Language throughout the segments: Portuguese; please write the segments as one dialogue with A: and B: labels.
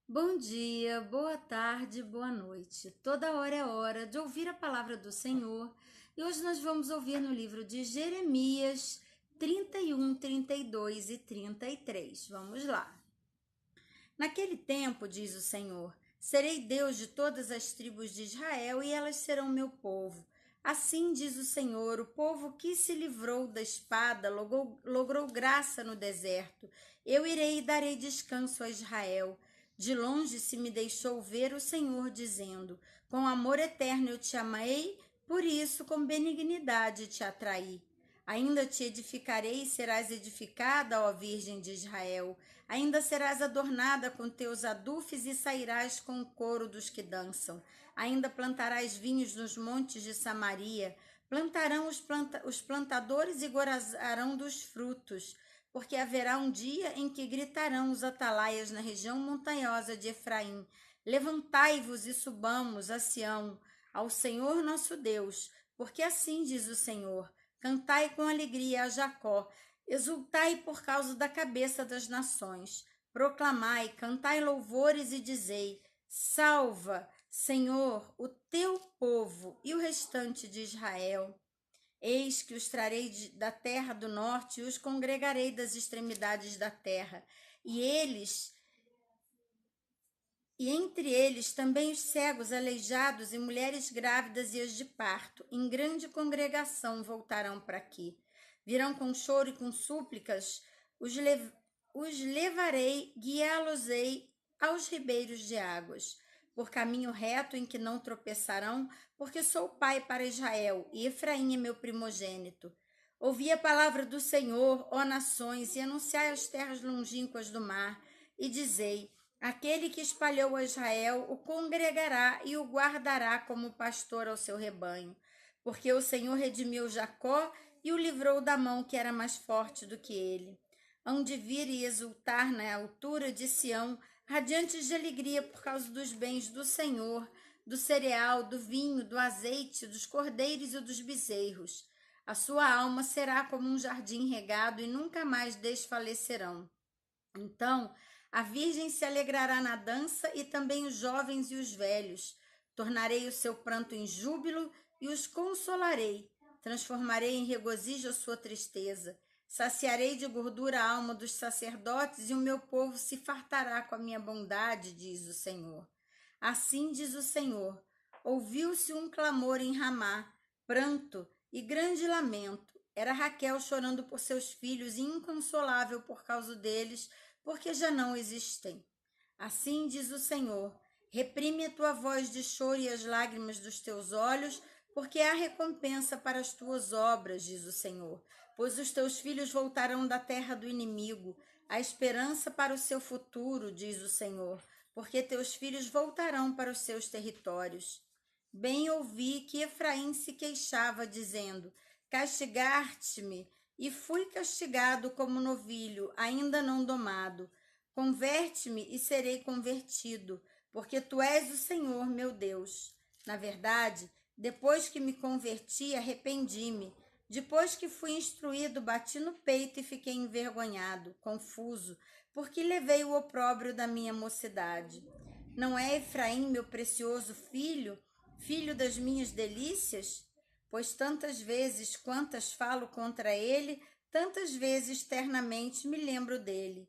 A: Bom dia, boa tarde, boa noite. Toda hora é hora de ouvir a palavra do Senhor e hoje nós vamos ouvir no livro de Jeremias 31, 32 e 33. Vamos lá. Naquele tempo, diz o Senhor, serei Deus de todas as tribos de Israel e elas serão meu povo. Assim diz o Senhor, o povo que se livrou da espada logrou graça no deserto. Eu irei e darei descanso a Israel. De longe se me deixou ver o Senhor, dizendo: com amor eterno eu te amei, por isso com benignidade te atraí. Ainda te edificarei e serás edificada, ó Virgem de Israel. Ainda serás adornada com teus adufes e sairás com o coro dos que dançam. Ainda plantarás vinhos nos montes de Samaria. Plantarão os plantadores e gozarão dos frutos. Porque haverá um dia em que gritarão os atalaias na região montanhosa de Efraim: levantai-vos e subamos a Sião, ao Senhor nosso Deus, porque assim diz o Senhor: cantai com alegria a Jacó, exultai por causa da cabeça das nações. Proclamai, cantai louvores e dizei: salva, Senhor, o teu povo e o restante de Israel. Eis que os trarei da terra do norte e os congregarei das extremidades da terra. E entre eles também os cegos, aleijados e mulheres grávidas e as de parto, em grande congregação voltarão para aqui. Virão com choro e com súplicas, os levarei, guiá-los-ei aos ribeiros de águas, por caminho reto em que não tropeçarão, porque sou pai para Israel, e Efraim é meu primogênito. Ouvi a palavra do Senhor, ó nações, e anunciai as terras longínquas do mar, e dizei: aquele que espalhou a Israel o congregará e o guardará como pastor ao seu rebanho, porque o Senhor redimiu Jacó e o livrou da mão que era mais forte do que ele. Hão de vir e exultar na altura de Sião, radiantes de alegria por causa dos bens do Senhor, do cereal, do vinho, do azeite, dos cordeiros e dos bezerros. A sua alma será como um jardim regado e nunca mais desfalecerão. Então a virgem se alegrará na dança e também os jovens e os velhos. Tornarei o seu pranto em júbilo e os consolarei. Transformarei em regozijo a sua tristeza. Saciarei de gordura a alma dos sacerdotes e o meu povo se fartará com a minha bondade, diz o Senhor. Assim diz o Senhor: ouviu-se um clamor em Ramá, pranto e grande lamento. Era Raquel chorando por seus filhos e inconsolável por causa deles, porque já não existem. Assim diz o Senhor: reprime a tua voz de choro e as lágrimas dos teus olhos, porque há recompensa para as tuas obras, diz o Senhor. Pois os teus filhos voltarão da terra do inimigo, a esperança para o seu futuro, diz o Senhor, porque teus filhos voltarão para os seus territórios. Bem ouvi que Efraim se queixava, dizendo: castigar-te-me, e fui castigado como novilho, ainda não domado. Converte-me e serei convertido, porque tu és o Senhor meu Deus. Na verdade, depois que me converti, arrependi-me. Depois que fui instruído, bati no peito e fiquei envergonhado, confuso, porque levei o opróbrio da minha mocidade. Não é Efraim, meu precioso filho, filho das minhas delícias? Pois tantas vezes quantas falo contra ele, tantas vezes ternamente me lembro dele.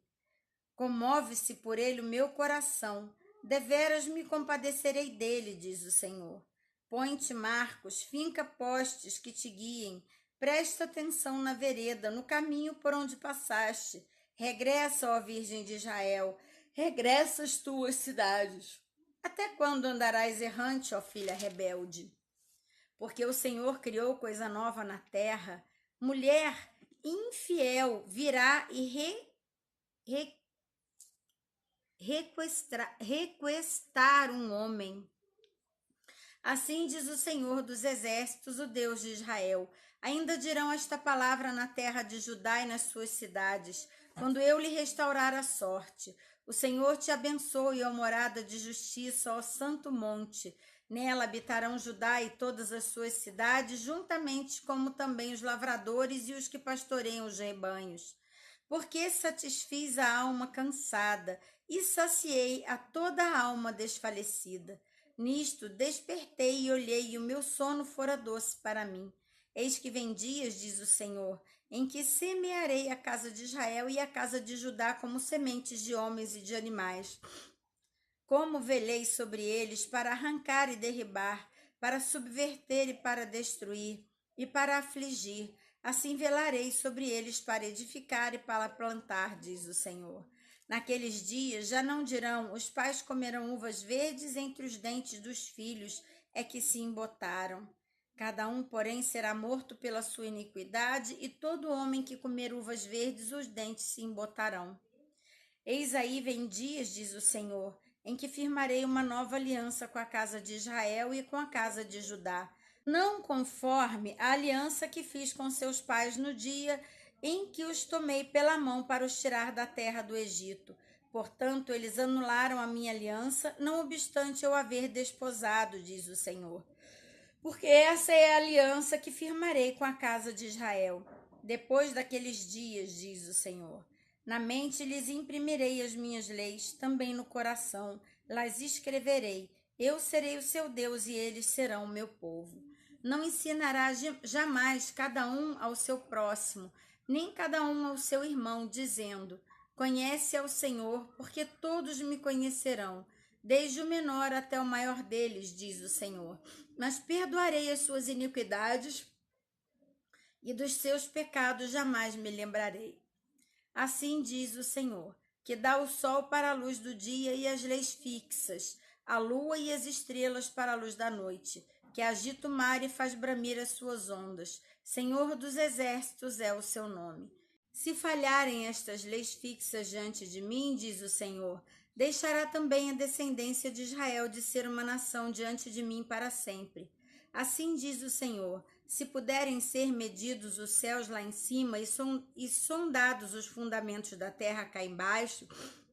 A: Comove-se por ele o meu coração, deveras me compadecerei dele, diz o Senhor. Põe-te marcos, finca postes que te guiem, presta atenção na vereda, no caminho por onde passaste. Regressa, ó Virgem de Israel, regressa às tuas cidades. Até quando andarás errante, ó filha rebelde? Porque o Senhor criou coisa nova na terra. Mulher infiel virá e requestar um homem. Assim diz o Senhor dos exércitos, o Deus de Israel: ainda dirão esta palavra na terra de Judá e nas suas cidades, quando eu lhe restaurar a sorte. O Senhor te abençoe, ó morada de justiça, ó santo monte. Nela habitarão Judá e todas as suas cidades, juntamente como também os lavradores e os que pastoreiam os rebanhos. Porque satisfiz a alma cansada e saciei a toda a alma desfalecida. Nisto despertei e olhei, e o meu sono fora doce para mim. Eis que vem dias, diz o Senhor, em que semearei a casa de Israel e a casa de Judá como sementes de homens e de animais. Como velei sobre eles para arrancar e derribar, para subverter e para destruir, e para afligir, assim velarei sobre eles para edificar e para plantar, diz o Senhor. Naqueles dias já não dirão: os pais comerão uvas verdes entre os dentes dos filhos, é que se embotaram. Cada um, porém, será morto pela sua iniquidade, e todo homem que comer uvas verdes, os dentes se embotarão. Eis aí vem dias, diz o Senhor, em que firmarei uma nova aliança com a casa de Israel e com a casa de Judá, não conforme a aliança que fiz com seus pais no dia em que os tomei pela mão para os tirar da terra do Egito. Portanto, eles anularam a minha aliança, não obstante eu haver desposado, diz o Senhor. Porque essa é a aliança que firmarei com a casa de Israel. Depois daqueles dias, diz o Senhor, na mente lhes imprimirei as minhas leis, também no coração las escreverei. Eu serei o seu Deus e eles serão o meu povo. Não ensinará jamais cada um ao seu próximo, nem cada um ao seu irmão, dizendo: conhece ao Senhor, porque todos me conhecerão, desde o menor até o maior deles, diz o Senhor. Mas perdoarei as suas iniquidades e dos seus pecados jamais me lembrarei. Assim diz o Senhor, que dá o sol para a luz do dia e as leis fixas, a lua e as estrelas para a luz da noite, que agita o mar e faz bramir as suas ondas. Senhor dos exércitos é o seu nome. Se falharem estas leis fixas diante de mim, diz o Senhor, deixará também a descendência de Israel de ser uma nação diante de mim para sempre. Assim diz o Senhor, se puderem ser medidos os céus lá em cima e sondados os fundamentos da terra cá embaixo,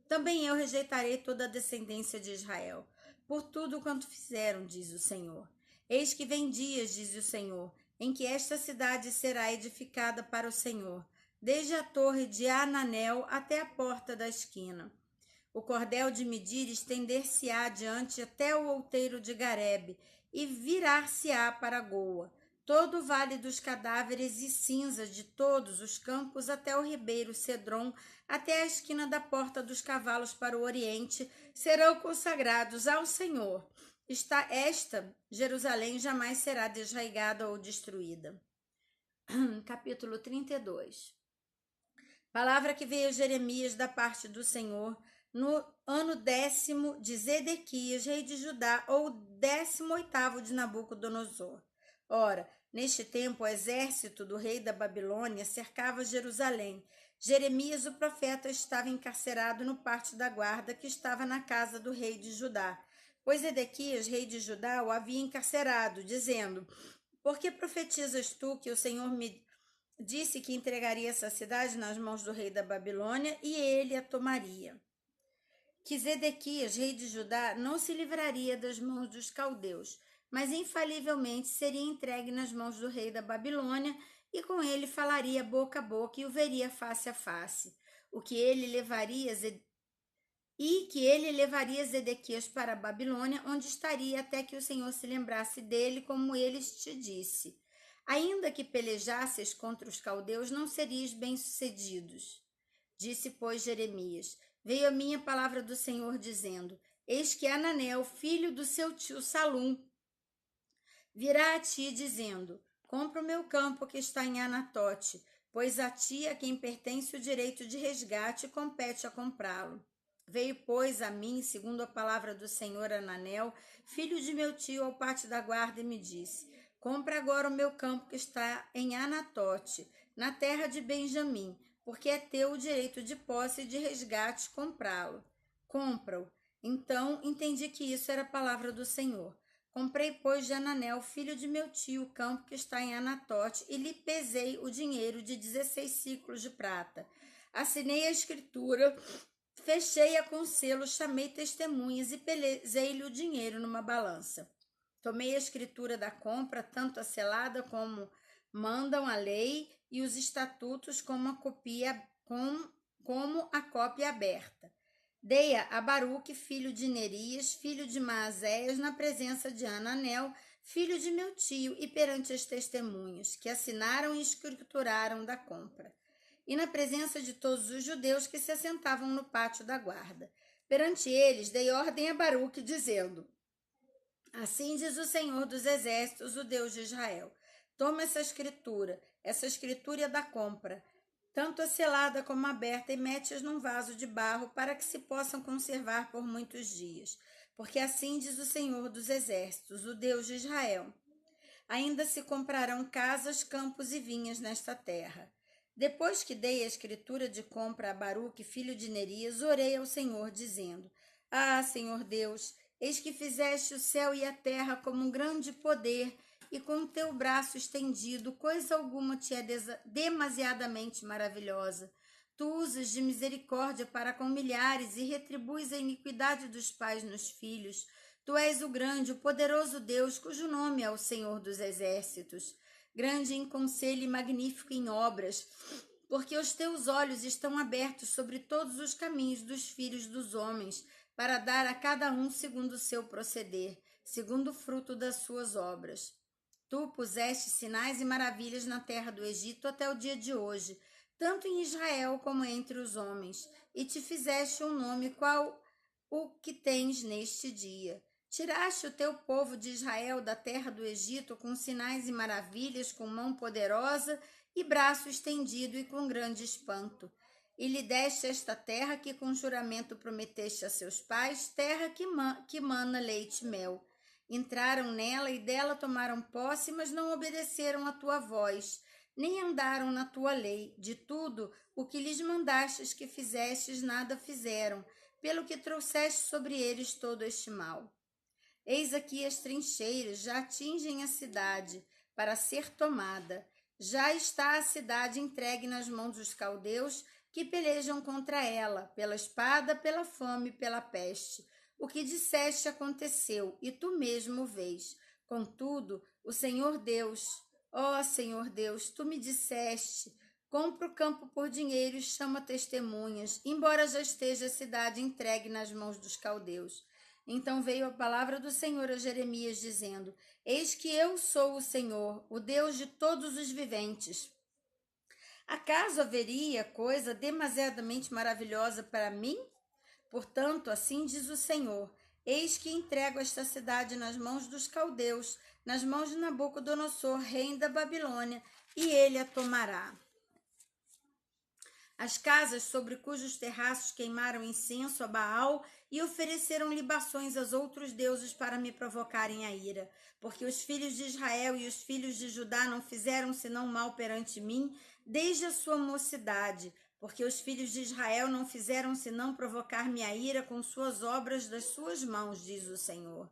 A: também eu rejeitarei toda a descendência de Israel, por tudo quanto fizeram, diz o Senhor. Eis que vem dias, diz o Senhor, em que esta cidade será edificada para o Senhor, desde a torre de Ananel até a porta da esquina. O cordel de medir estender-se-á diante até o outeiro de Garebe, e virar-se-á para Goa. Todo o vale dos cadáveres e cinzas de todos os campos até o ribeiro Cedron, até a esquina da porta dos cavalos para o oriente, serão consagrados ao Senhor. Esta Jerusalém jamais será desraigada ou destruída. Capítulo 32. Palavra que veio a Jeremias da parte do Senhor no ano 10º de Zedequias, rei de Judá, ou 18º de Nabucodonosor. Ora, neste tempo, o exército do rei da Babilônia cercava Jerusalém. Jeremias, o profeta, estava encarcerado no pátio da guarda que estava na casa do rei de Judá, pois Zedequias, rei de Judá, o havia encarcerado, dizendo: por que profetizas tu que o Senhor me disse que entregaria essa cidade nas mãos do rei da Babilônia e ele a tomaria? Que Zedequias, rei de Judá, não se livraria das mãos dos caldeus, mas infalivelmente seria entregue nas mãos do rei da Babilônia, e com ele falaria boca a boca e o veria face a face. Que ele levaria Zedequias para a Babilônia, onde estaria até que o Senhor se lembrasse dele, como ele te disse. Ainda que pelejasses contra os caldeus, não serias bem-sucedidos. Disse, pois, Jeremias: veio a minha palavra do Senhor, dizendo: eis que Ananel, filho do seu tio Salum, virá a ti, dizendo: compra o meu campo que está em Anatote, pois a ti a quem pertence o direito de resgate compete a comprá-lo. Veio, pois, a mim, segundo a palavra do Senhor, Ananel, filho de meu tio, ao pátio da guarda, e me disse: compra agora o meu campo que está em Anatote, na terra de Benjamim, porque é teu o direito de posse e de resgate comprá-lo. Compra-o. Então entendi que isso era a palavra do Senhor. Comprei, pois, de Ananel, filho de meu tio, o campo que está em Anatote, e lhe pesei o dinheiro de 16 ciclos de prata. Assinei a escritura, fechei-a com selo, chamei testemunhas e pesei-lhe o dinheiro numa balança. Tomei a escritura da compra, tanto a selada como mandam a lei e os estatutos, como a cópia aberta. Dei-a a Baruque, filho de Nerias, filho de Maazéias, na presença de Ananel, filho de meu tio, e perante as testemunhas, que assinaram e escrituraram da compra. E na presença de todos os judeus que se assentavam no pátio da guarda. Perante eles dei ordem a Baruque, dizendo: assim diz o Senhor dos Exércitos, o Deus de Israel. Toma essa escritura é da compra, tanto a selada como a aberta, e mete-as num vaso de barro, para que se possam conservar por muitos dias. Porque assim diz o Senhor dos Exércitos, o Deus de Israel: ainda se comprarão casas, campos e vinhas nesta terra. Depois que dei a escritura de compra a Baruque, filho de Nerias, orei ao Senhor, dizendo: ah, Senhor Deus, eis que fizeste o céu e a terra como um grande poder, e com o teu braço estendido, coisa alguma te é demasiadamente maravilhosa. Tu usas de misericórdia para com milhares e retribuis a iniquidade dos pais nos filhos. Tu és o grande, o poderoso Deus, cujo nome é o Senhor dos Exércitos. Grande em conselho e magnífico em obras, porque os teus olhos estão abertos sobre todos os caminhos dos filhos dos homens, para dar a cada um segundo o seu proceder, segundo o fruto das suas obras. Tu puseste sinais e maravilhas na terra do Egito até o dia de hoje, tanto em Israel como entre os homens, e te fizeste um nome qual o que tens neste dia. Tiraste o teu povo de Israel da terra do Egito com sinais e maravilhas, com mão poderosa e braço estendido e com grande espanto. E lhe deste esta terra que com juramento prometeste a seus pais, terra que mana leite e mel. Entraram nela e dela tomaram posse, mas não obedeceram à tua voz, nem andaram na tua lei. De tudo o que lhes mandastes que fizestes, nada fizeram, pelo que trouxeste sobre eles todo este mal. Eis aqui as trincheiras já atingem a cidade para ser tomada. Já está a cidade entregue nas mãos dos caldeus, que pelejam contra ela, pela espada, pela fome, pela peste. O que disseste aconteceu, e tu mesmo o vês. Contudo, o Senhor Deus, ó Senhor Deus, tu me disseste: compra o campo por dinheiro e chama testemunhas, embora já esteja a cidade entregue nas mãos dos caldeus. Então veio a palavra do Senhor a Jeremias, dizendo: eis que eu sou o Senhor, o Deus de todos os viventes. Acaso haveria coisa demasiadamente maravilhosa para mim? Portanto, assim diz o Senhor: eis que entrego esta cidade nas mãos dos caldeus, nas mãos de Nabucodonosor, rei da Babilônia, e ele a tomará. As casas sobre cujos terraços queimaram incenso a Baal e ofereceram libações aos outros deuses para me provocarem a ira. Porque os filhos de Israel e os filhos de Judá não fizeram senão mal perante mim desde a sua mocidade. Porque os filhos de Israel não fizeram senão provocar-me a ira com suas obras das suas mãos, diz o Senhor.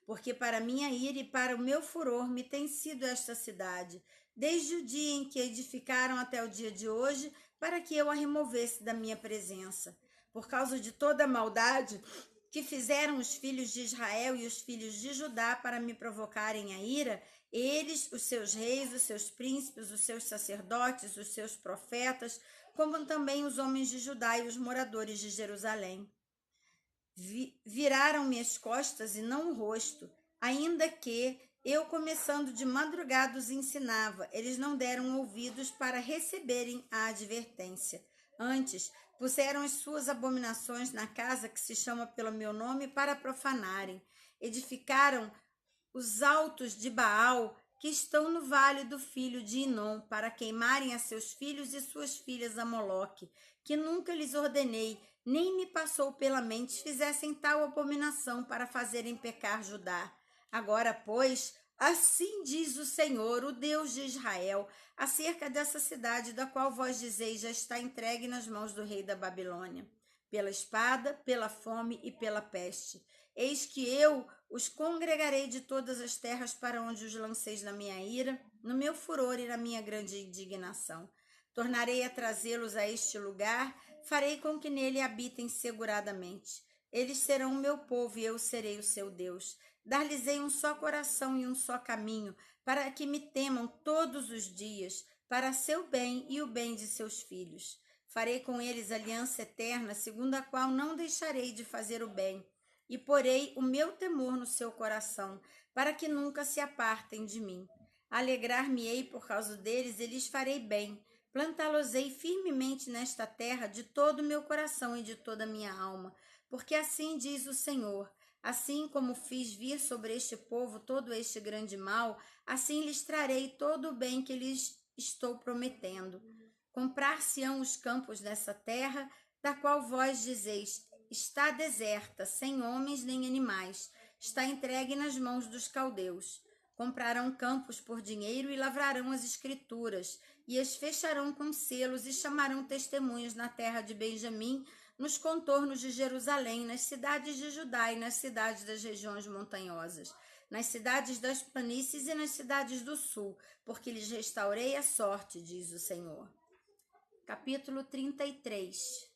A: Porque para minha ira e para o meu furor me tem sido esta cidade, desde o dia em que edificaram até o dia de hoje, para que eu a removesse da minha presença. Por causa de toda a maldade que fizeram os filhos de Israel e os filhos de Judá para me provocarem a ira, eles, os seus reis, os seus príncipes, os seus sacerdotes, os seus profetas, como também os homens de Judá e os moradores de Jerusalém. Viraram-me as costas e não o rosto, ainda que eu, começando de madrugada, os ensinava. Eles não deram ouvidos para receberem a advertência. Antes, puseram as suas abominações na casa que se chama pelo meu nome para profanarem. Edificaram os altos de Baal, que estão no vale do filho de Inom, para queimarem a seus filhos e suas filhas a Moloque, que nunca lhes ordenei, nem me passou pela mente fizessem tal abominação para fazerem pecar Judá. Agora, pois, assim diz o Senhor, o Deus de Israel, acerca dessa cidade, da qual vós dizeis já está entregue nas mãos do rei da Babilônia, pela espada, pela fome e pela peste. Eis que eu os congregarei de todas as terras para onde os lanceis na minha ira, no meu furor e na minha grande indignação. Tornarei a trazê-los a este lugar, farei com que nele habitem seguradamente. Eles serão o meu povo e eu serei o seu Deus. Dar-lhes-ei um só coração e um só caminho, para que me temam todos os dias, para seu bem e o bem de seus filhos. farei com eles aliança eterna, segundo a qual não deixarei de fazer o bem, e porei o meu temor no seu coração, para que nunca se apartem de mim. Alegrar-me-ei por causa deles e lhes farei bem. Plantá-los-ei firmemente nesta terra de todo o meu coração e de toda a minha alma, porque assim diz o Senhor: assim como fiz vir sobre este povo todo este grande mal, assim lhes trarei todo o bem que lhes estou prometendo. Comprar-se-ão os campos dessa terra, da qual vós dizeis: está deserta, sem homens nem animais, está entregue nas mãos dos caldeus. Comprarão campos por dinheiro e lavrarão as escrituras, e as fecharão com selos e chamarão testemunhas na terra de Benjamim, nos contornos de Jerusalém, nas cidades de Judá e nas cidades das regiões montanhosas, nas cidades das planícies e nas cidades do sul, porque lhes restaurei a sorte, diz o Senhor. Capítulo 33.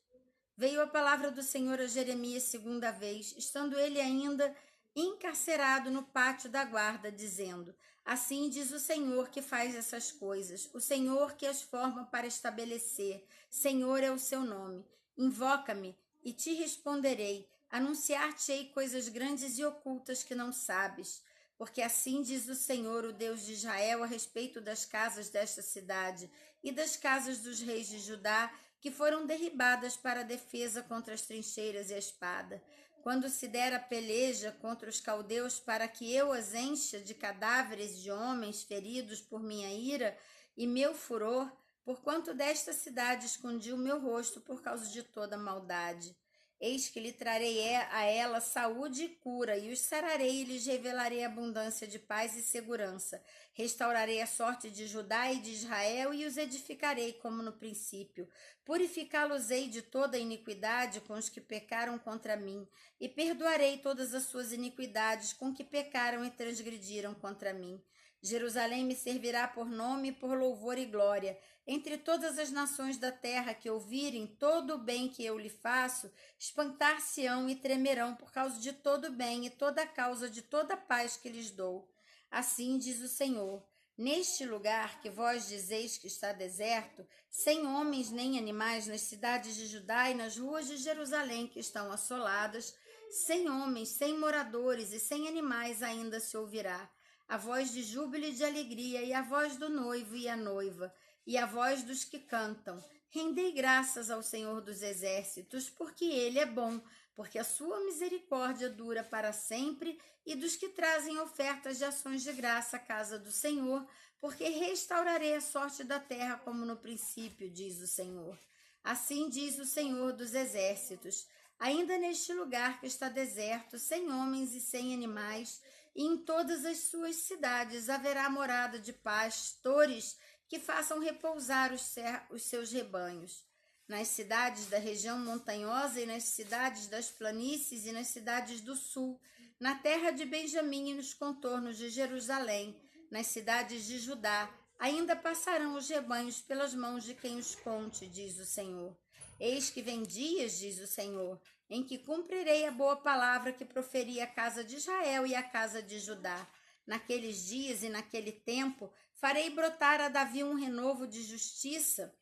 A: Veio a palavra do Senhor a Jeremias segunda vez, estando ele ainda encarcerado no pátio da guarda, dizendo: assim diz o Senhor que faz essas coisas, o Senhor que as forma para estabelecer. Senhor é o seu nome. Invoca-me e te responderei, anunciar-te-ei coisas grandes e ocultas que não sabes. Porque assim diz o Senhor, o Deus de Israel, a respeito das casas desta cidade e das casas dos reis de Judá, que foram derribadas para a defesa contra as trincheiras e a espada. Quando se der a peleja contra os caldeus para que eu as encha de cadáveres de homens feridos por minha ira e meu furor, porquanto desta cidade escondi o meu rosto por causa de toda maldade. Eis que lhe trarei a ela saúde e cura, e os sararei e lhes revelarei abundância de paz e segurança. Restaurarei a sorte de Judá e de Israel e os edificarei como no princípio. Purificá-los-ei de toda a iniquidade com os que pecaram contra mim, e perdoarei todas as suas iniquidades com que pecaram e transgrediram contra mim. Jerusalém me servirá por nome, por louvor e glória. Entre todas as nações da terra que ouvirem todo o bem que eu lhe faço, espantar-se-ão e tremerão por causa de todo o bem e toda a causa de toda a paz que lhes dou. Assim diz o Senhor: neste lugar que vós dizeis que está deserto, sem homens nem animais, nas cidades de Judá e nas ruas de Jerusalém que estão assoladas, sem homens, sem moradores e sem animais ainda se ouvirá a voz de júbilo e de alegria, e a voz do noivo e a noiva, e a voz dos que cantam. Rendei graças ao Senhor dos Exércitos, porque Ele é bom, porque a sua misericórdia dura para sempre, e dos que trazem ofertas de ações de graça à casa do Senhor, porque restaurarei a sorte da terra como no princípio, diz o Senhor. Assim diz o Senhor dos Exércitos: ainda neste lugar que está deserto, sem homens e sem animais, e em todas as suas cidades haverá morada de pastores que façam repousar os seus rebanhos. Nas cidades da região montanhosa e nas cidades das planícies e nas cidades do sul, na terra de Benjamim e nos contornos de Jerusalém, nas cidades de Judá, ainda passarão os rebanhos pelas mãos de quem os conte, diz o Senhor. Eis que vem dias, diz o Senhor, em que cumprirei a boa palavra que proferi à casa de Israel e à casa de Judá. Naqueles dias e naquele tempo, farei brotar a Davi um renovo de justiça.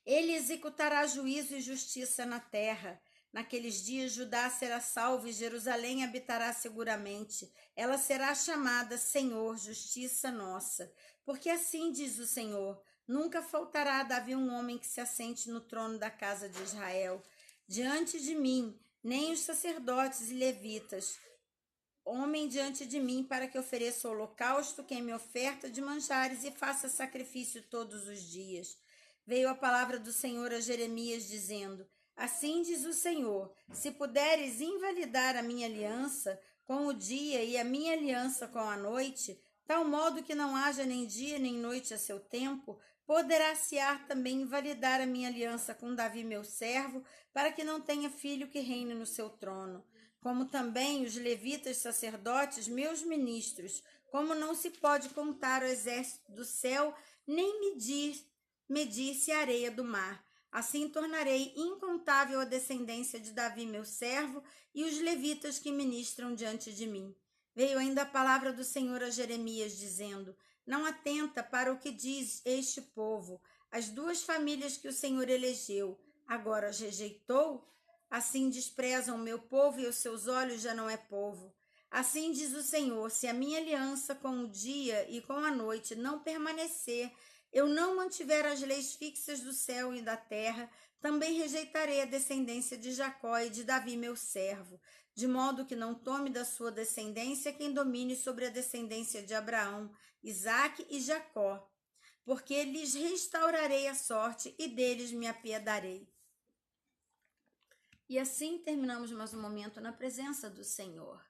A: Ele executará juízo e justiça na terra. Naqueles dias, Judá será salvo e Jerusalém habitará seguramente. Ela será chamada Senhor, justiça nossa. Porque assim diz o Senhor: nunca faltará a Davi um homem que se assente no trono da casa de Israel. Diante de mim, nem os sacerdotes e levitas, homem diante de mim, para que ofereça holocausto, queime oferta de manjares e faça sacrifício todos os dias. Veio a palavra do Senhor a Jeremias, dizendo: assim diz o Senhor: se puderes invalidar a minha aliança com o dia e a minha aliança com a noite, tal modo que não haja nem dia nem noite a seu tempo, poderá-se-á também invalidar a minha aliança com Davi meu servo, para que não tenha filho que reine no seu trono. Como também os levitas sacerdotes, meus ministros, como não se pode contar o exército do céu, nem medir-se a areia do mar. Assim tornarei incontável a descendência de Davi meu servo e os levitas que ministram diante de mim. Veio ainda a palavra do Senhor a Jeremias, dizendo: não atenta para o que diz este povo. as 2 famílias que o Senhor elegeu, agora as rejeitou? Assim desprezam o meu povo e aos seus olhos já não é povo. Assim diz o Senhor: se a minha aliança com o dia e com a noite não permanecer, eu não mantiver as leis fixas do céu e da terra, também rejeitarei a descendência de Jacó e de Davi, meu servo, de modo que não tome da sua descendência quem domine sobre a descendência de Abraão, Isaque e Jacó, porque lhes restaurarei a sorte e deles me apiedarei. E assim terminamos mais um momento na presença do Senhor.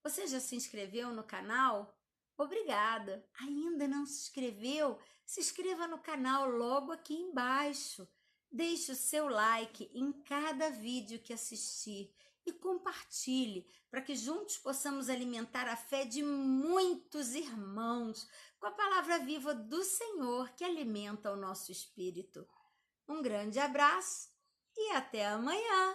A: Você já se inscreveu no canal? Obrigada! Ainda não se inscreveu? Se inscreva no canal logo aqui embaixo. Deixe o seu like em cada vídeo que assistir e compartilhe para que juntos possamos alimentar a fé de muitos irmãos com a palavra viva do Senhor que alimenta o nosso espírito. Um grande abraço e até amanhã!